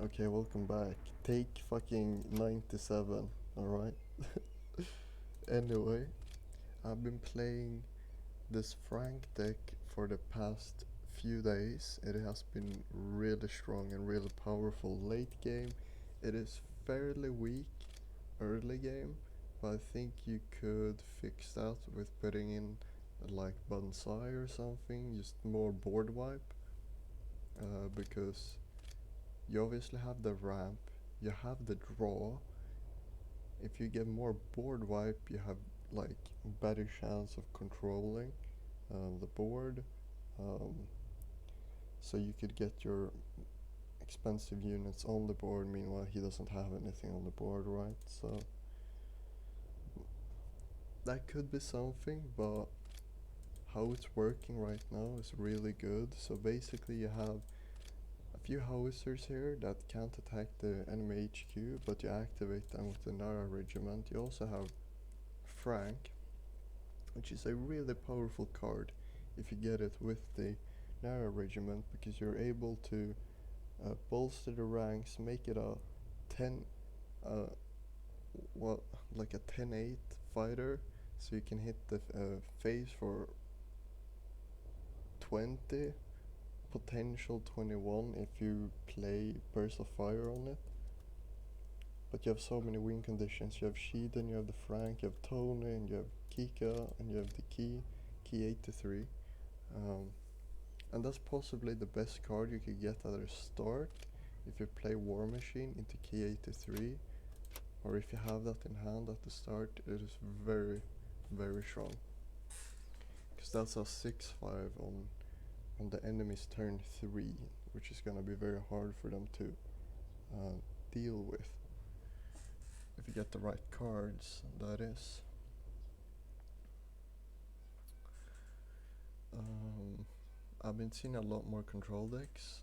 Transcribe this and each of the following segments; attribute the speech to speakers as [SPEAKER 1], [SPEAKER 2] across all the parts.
[SPEAKER 1] Okay, welcome back. Take fucking 97, alright? Anyway, I've been playing this Frank deck for the past few days. It has been really strong and really powerful late game. It is fairly weak early game, but I think you could fix that with putting in like bonsai or something, just more board wipe, because you obviously have the ramp, you have the draw. If you get more board wipe, you have like better chance of controlling the board. Um, so you could get your expensive units on the board. Meanwhile, he doesn't have anything on the board, right? So that could be something, but how it's working right now is really good. So basically, you have a few howitzers here that can't attack the enemy HQ, but you activate them with the Nara regiment. You also have Frank, which is a really powerful card if you get it with the Nara regiment, because you're able to bolster the ranks, make it a 10, uh, what, like a 10-8 fighter, so you can hit the phase for 20, potential 21 if you play Burst of Fire on it. But you have so many win conditions. You have Sheeden, you have the Frank, you have Tony, and you have Kika, and you have the Key 83. Um, and that's possibly the best card you could get at the start if you play War Machine into Key 83, or if you have that in hand at the start. It is very, very strong, because that's a 6/5 on the enemy's turn 3, which is gonna be very hard for them to deal with. If you get the right cards, that is. I've been seeing a lot more control decks,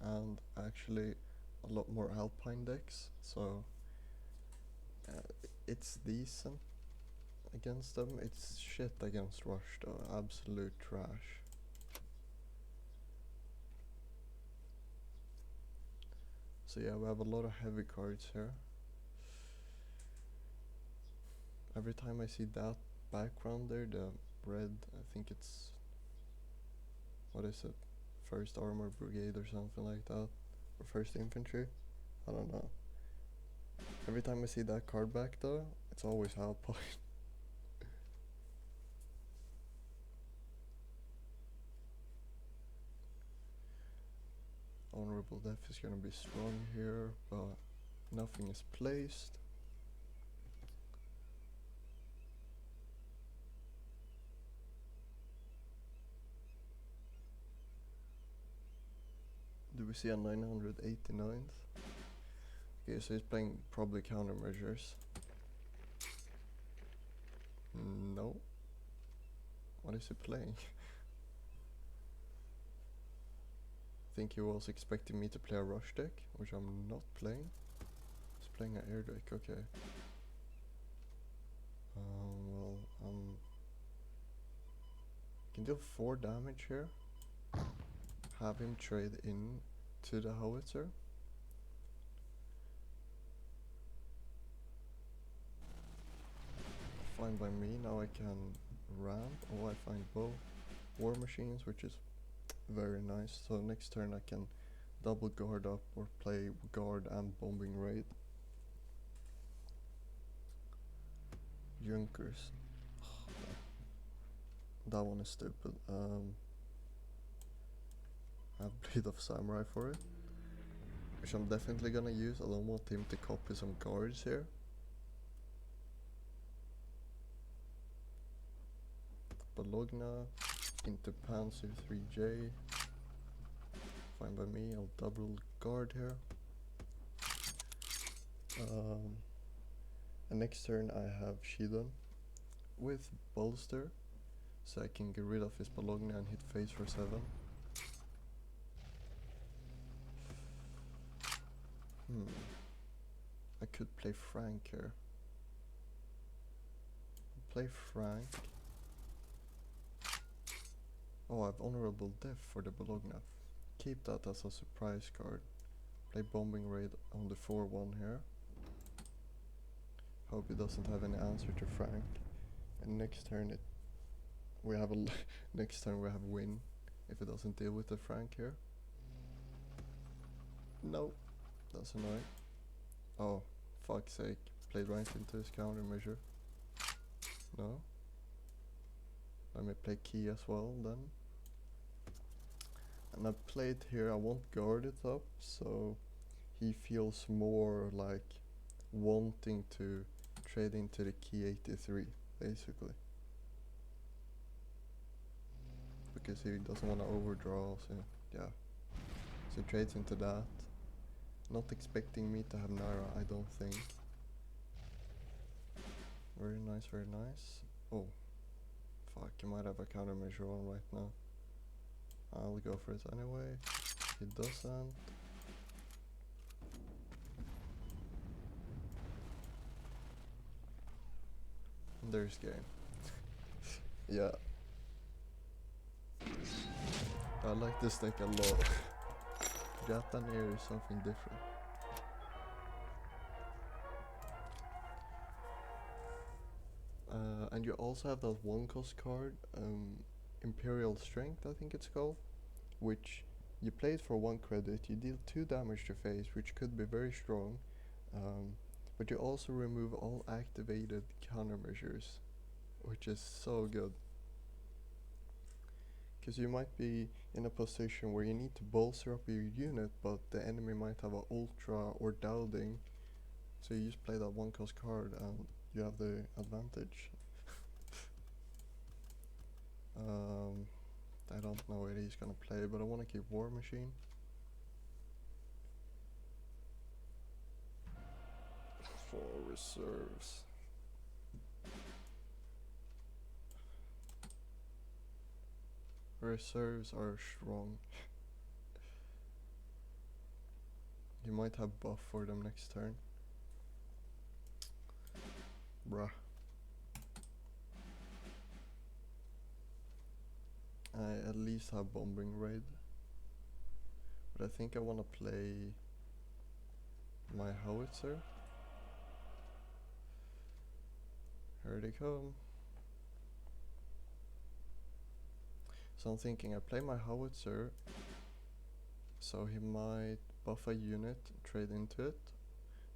[SPEAKER 1] and actually a lot more Alpine decks, so it's decent against them. It's shit against Rush though, absolute trash. So yeah, we have a lot of heavy cards here. Every time I see that background there, the red, I think it's, what is it, first armor brigade or something like that, or first infantry, I don't know. Every time I see that card back though, it's always Alpine. Honorable Death is gonna be strong here, but nothing is placed. Do we see a 989th? Okay, so he's playing probably countermeasures. No. What is he playing? I think he was expecting me to play a rush deck, which I'm not playing. He's playing an air deck, okay. Well, can deal 4 damage here. Have him trade in to the howitzer. Fine by me. Now I can ramp. Oh, I find both war machines, which is very nice. So next turn I can double guard up or play guard and bombing raid. Junkers. That one is stupid. I have Blade of Samurai for it, which I'm definitely gonna use. I don't want him to copy some cards here. Bologna into Panzer 3J. Fine by me. I'll double guard here. And next turn I have Shidon with bolster, so I can get rid of his Bologna and hit phase for 7. I could play Frank here. Play Frank. Oh, I have Honorable Death for the Bologna. Keep that as a surprise card. Play bombing raid on the 4-1 here. Hope he doesn't have any answer to Frank. And next turn we have next turn we have win if it doesn't deal with the Frank here. No, that's annoying. Oh, fuck's sake! Played right into his countermeasure. No. Let me play key as well then. And I played here. I won't guard it up, so he feels more like wanting to trade into the key 83, basically. Because he doesn't want to overdraw, so yeah. So he trades into that. Not expecting me to have nara, I don't think. Very nice, very nice. Oh, fuck, you might have a countermeasure on right now. I'll go for it anyway. He doesn't. And there's game. Yeah. I like this deck a lot. Japanese is something different. And you also have that 1-cost card, Imperial Strength I think it's called, which you play it for 1 credit, you deal 2 damage to face, which could be very strong, but you also remove all activated countermeasures, which is so good. Because you might be in a position where you need to bolster up your unit, but the enemy might have an ultra or dowding, so you just play that 1-cost card and you have the advantage. I don't know what he's gonna play, but I want to keep War Machine. For reserves. Reserves are strong. You might have buff for them next turn. Bruh. I at least have bombing raid. But I think I want to play my howitzer. Here they come. So I'm thinking I play my howitzer, so he might buff a unit, trade into it,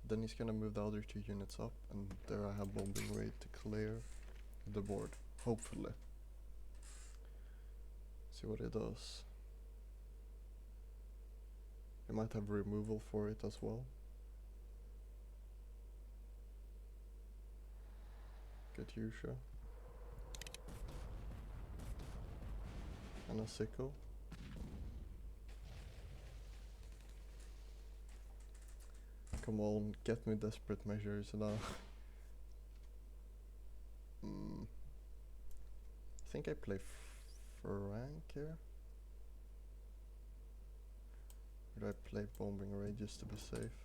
[SPEAKER 1] then he's gonna move the other 2 units up, and there I have bombing raid to clear the board, hopefully. See what it does. He might have removal for it as well. Katyusha. And a sickle. Come on, get me desperate measures now. I think I play Frank here. Or do I play bombing raid just to be safe?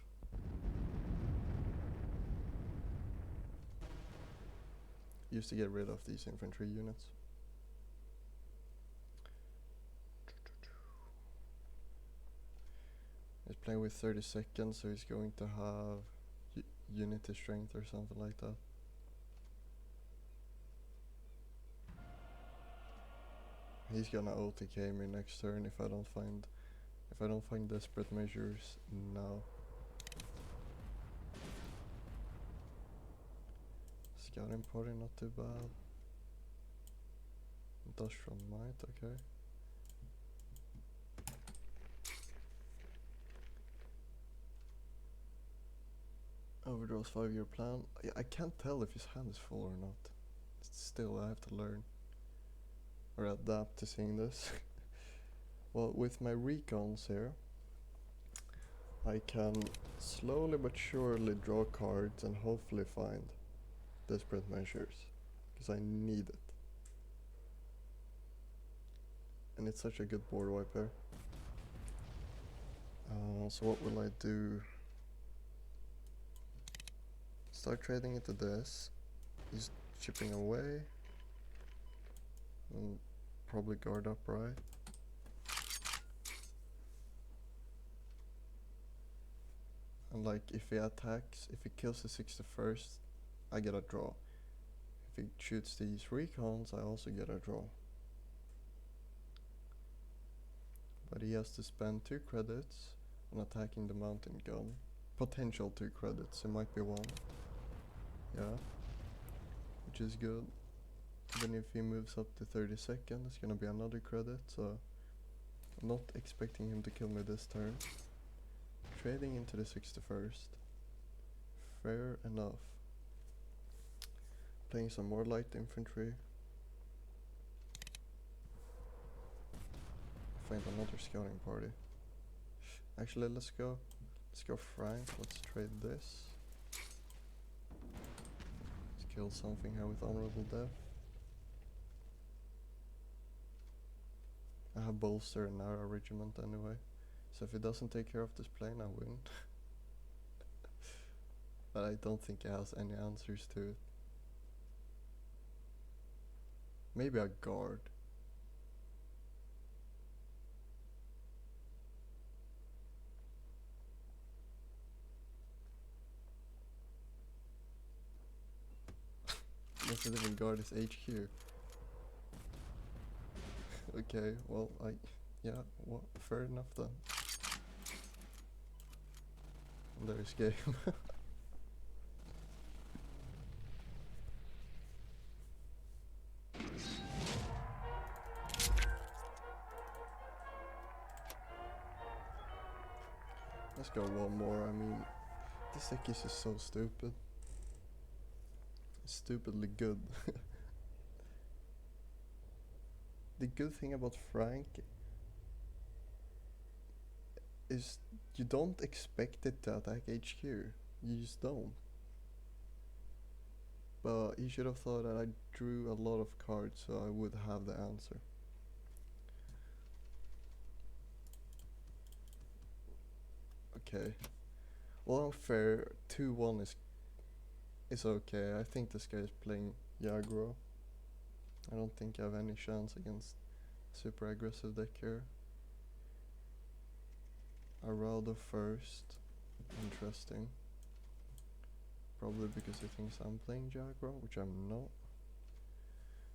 [SPEAKER 1] Used to get rid of these infantry units. He's playing with 30 seconds, so he's going to have unity strength or something like that. He's gonna OTK me next turn if I don't find desperate measures now. Scouting party not too bad. Industrial might, okay. Overdraws 5-year plan. I can't tell if his hand is full or not. Still, I have to learn or adapt to seeing this. Well, with my recons here, I can slowly but surely draw cards and hopefully find desperate measures, because I need it. And it's such a good board wiper. So what will I do? Start trading into this. He's chipping away. And probably guard up, right? And like if he attacks, if he kills the 61st, I get a draw. If he shoots these recons, I also get a draw. But he has to spend 2 credits on attacking the mountain gun. Potential 2 credits, it might be 1. Yeah, which is good. Then if he moves up to 32nd, it's gonna be another credit, so I'm not expecting him to kill me this turn. Trading into the 61st. Fair enough. Playing some more light infantry. Find another scouting party. Actually, let's go Frank. Let's trade this. Let's kill something here with honorable death. I have bolster and nara regiment anyway, so if he doesn't take care of this plane, I win. But I don't think he has any answers to it. Maybe a guard. Doesn't even guard his HQ. Okay, well, yeah, well, fair enough then. There's game. Let's go one more. I mean, this deck is just so stupid. It's stupidly good. The good thing about Frank is you don't expect it to attack HQ. You just don't. But he should have thought that I drew a lot of cards so I would have the answer. Okay. Well, unfair. 2-1 is okay. I think this guy is playing Yagro. I don't think I have any chance against super aggressive deck here. Arado first. Interesting. Probably because he thinks I'm playing Jaguar, which I'm not.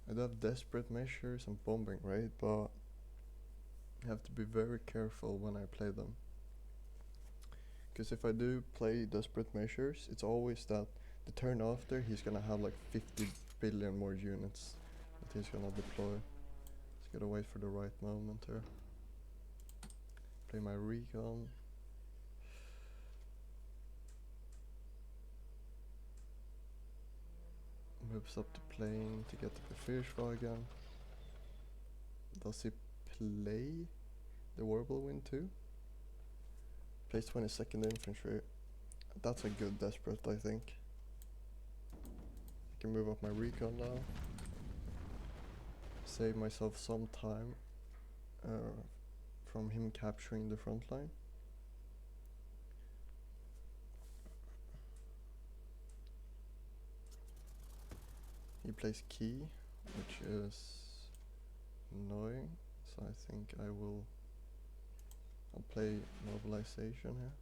[SPEAKER 1] I do have desperate measures and bombing raid, but I have to be very careful when I play them. Because if I do play desperate measures, it's always that the turn after he's gonna have like 50 billion more units that he's gonna deploy. Just gotta wait for the right moment here. Play my recon. Moves up the plane to get the Befehlswagen. Does he play the Whirlwind too? Plays 22nd infantry. That's a good desperate, I think. I can move up my recon now. Save myself some time from him capturing the front line. He plays key, which is annoying, so I think I'll play mobilization here.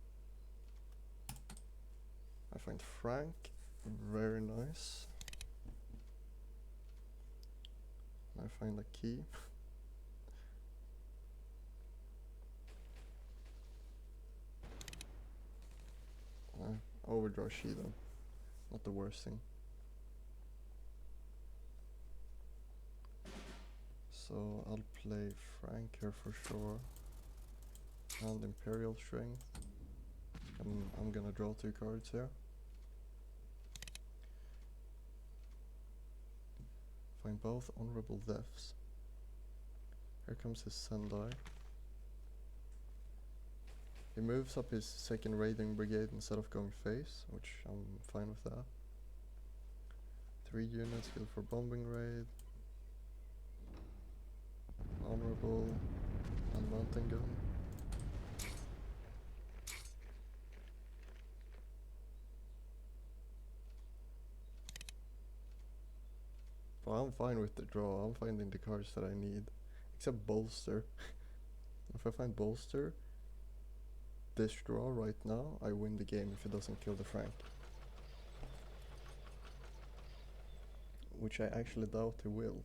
[SPEAKER 1] I find Frank very nice. I find a key. I overdraw Shido, not the worst thing. So I'll play Frank here for sure. And Imperial Strength. I'm gonna draw 2 cards here. Find both honorable deaths. Here comes his Sendai. He moves up his 2nd raiding brigade instead of going face, which I'm fine with that. 3 units good for bombing raid. Honorable and mountain gun. Well, I'm fine with the draw. I'm finding the cards that I need. Except bolster. If I find bolster, this draw right now, I win the game if he doesn't kill the Frank. Which I actually doubt he will.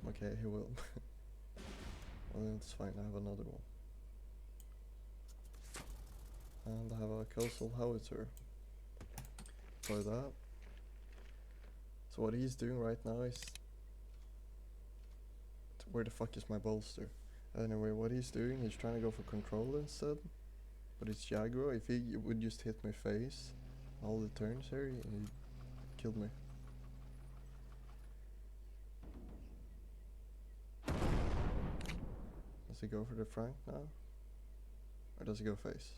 [SPEAKER 1] Okay, he will. Well, that's fine, I have another one. And I have a coastal howitzer. For that. So what he's doing right now is... Where the fuck is my bolster? Anyway, what he's doing, he's trying to go for control instead. But it's Jagro. If he would just hit my face all the turns here, he killed me. Does he go for the Frank now? Or does he go face?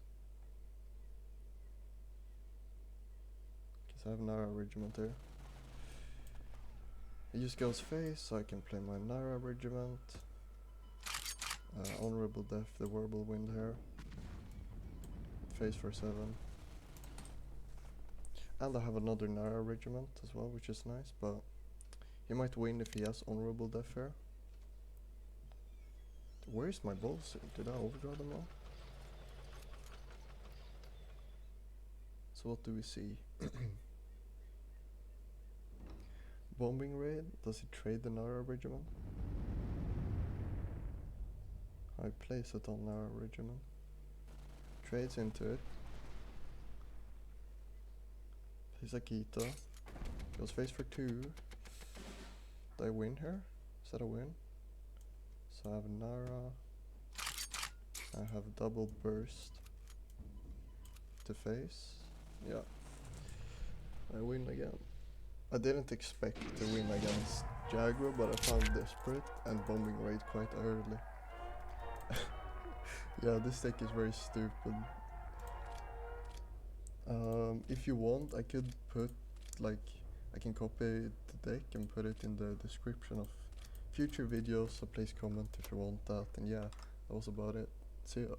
[SPEAKER 1] Because I have Nara regiment here. He just goes face, so I can play my Nara regiment. Honorable death, the verbal wind here. Face for 7. And I have another Nara regiment as well, which is nice, but he might win if he has honorable death here. Where's my balls? Did I overdraw them all? So what do we see? Bombing raid? Does he trade the Nara regiment? I place it on Nara regiment. Trades into it. Plays Akita. Goes face for 2. Did I win here? Is that a win? So I have Nara. I have double burst to face. Yeah. I win again. I didn't expect to win against Jagro, but I found desperate and bombing raid quite early. Yeah, this deck is very stupid. If you want, I could put, like, I can copy the deck and put it in the description of future videos, so please comment if you want that. And yeah, that was about it. See ya.